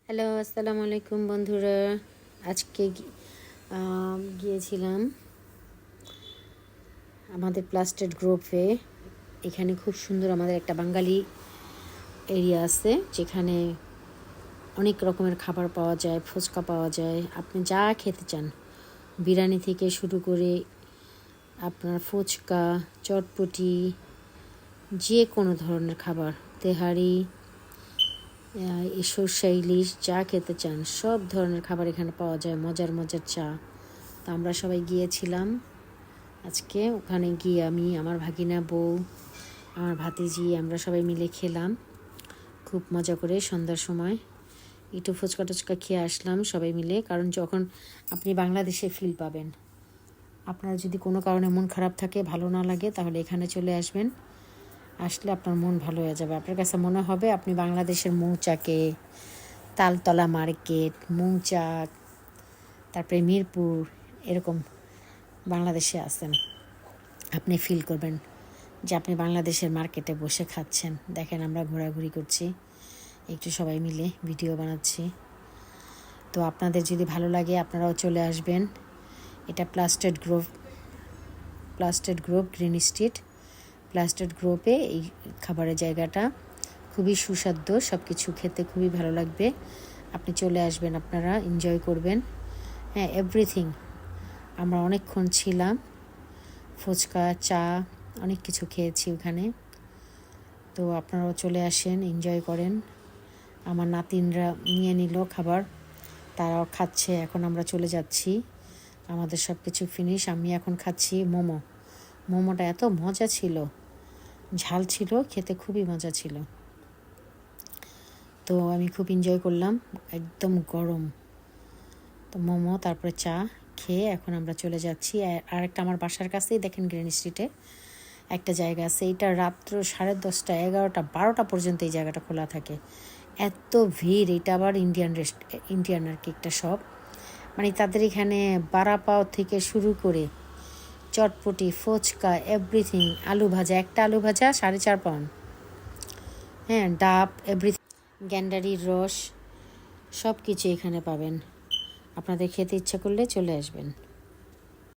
Hello, আসসালামু আলাইকুম বন্ধুরা। আজকে গিয়েছিলাম আমাদের প্লাস্টেড গ্রুপে। এখানে খুব সুন্দর আমাদের একটা বাঙালি এরিয়া আছে, যেখানে অনেক রকমের খাবার পাওয়া যায়, ফুচকা পাওয়া যায়, আপনি যা খেতে চান, বিরিয়ানি থেকে শুরু করে আপনার ফুচকা, চটপটি, যে কোনো ধরনের খাবার, তেহারি, সর্ষে ইলিশ, যা খেতে চান সব ধরনের খাবার এখানে পাওয়া যায়। মজার মজার চা। তো আমরা সবাই গিয়েছিলাম আজকে। ওখানে গিয়ে আমি, আমার ভাগিনা, বউ, আমার ভাতিজি, আমরা সবাই মিলে খেলাম খুব মজা করে। সন্ধ্যার সময় একটু ফুচকা টুচকা খেয়ে আসলাম সবাই মিলে। কারণ যখন আপনি বাংলাদেশে ফিল পাবেন, আপনার যদি কোনো কারণে মন খারাপ থাকে, ভালো না লাগে, তাহলে এখানে চলে আসবেন। আসলে আপনার মন ভালো হয়ে যাবে। আপনার কাছে মনে হবে আপনি বাংলাদেশের মৌচাকে, তালতলা মার্কেট, মৌচাক, তারপরে মিরপুর, এরকম বাংলাদেশে আছেন। আপনি ফিল করবেন যে আপনি বাংলাদেশের মার্কেটে বসে খাচ্ছেন। দেখেন আমরা ঘোরাঘুরি করছি, একটু সবাই মিলে ভিডিও বানাচ্ছি। তো আপনাদের যদি ভালো লাগে আপনারাও চলে আসবেন। এটা প্লাস্টেড গ্রোভ গ্রিন স্ট্রিট। প্লাস্টেড গ্রোভে এই খাবারের জায়গাটা খুবই সুস্বাদু, সব কিছু খেতে খুবই ভালো লাগবে। আপনি চলে আসবেন, আপনারা এনজয় করবেন। হ্যাঁ, এভরিথিং। আমরা অনেকক্ষণ ছিলাম, ফুচকা, চা, অনেক কিছু খেয়েছি ওখানে। তো আপনারাও চলে আসেন, এনজয় করেন। আমার নাতিনরা নিয়ে নিল খাবার, তারাও খাচ্ছে। এখন আমরা চলে যাচ্ছি, আমাদের সব কিছু ফিনিশ। আমি এখন খাচ্ছি মোমোটা এত মজা ছিল, ঝাল ছিল, খেতে খুবই মজা ছিল। তো আমি খুব এনজয় করলাম, একদম গরম। তো মোমো, তারপরে চা খেয়ে এখন আমরা চলে যাচ্ছি। আর একটা আমার বাসার কাছেই দেখেন গ্রিন স্ট্রিটে একটা জায়গা আছে। এইটা রাত্র 10:30, 11টা, 12টা পর্যন্ত এই জায়গাটা খোলা থাকে। এত ভিড়। এটা আবার ইন্ডিয়ান আর কি একটা শপ। মানে তাদের এখানে বাড়া পাও থেকে শুরু করে চটপটি, ফুচকা, এভরিথিং। আলু ভাজা, একটা আলু ভাজা 4.5 পাউন্ড। হ্যাঁ, ডাব, এভরিথিং, গ্যান্ডারির রস, সব কিছু এখানে পাবেন। আপনাদের খেতে ইচ্ছা করলে চলে আসবেন।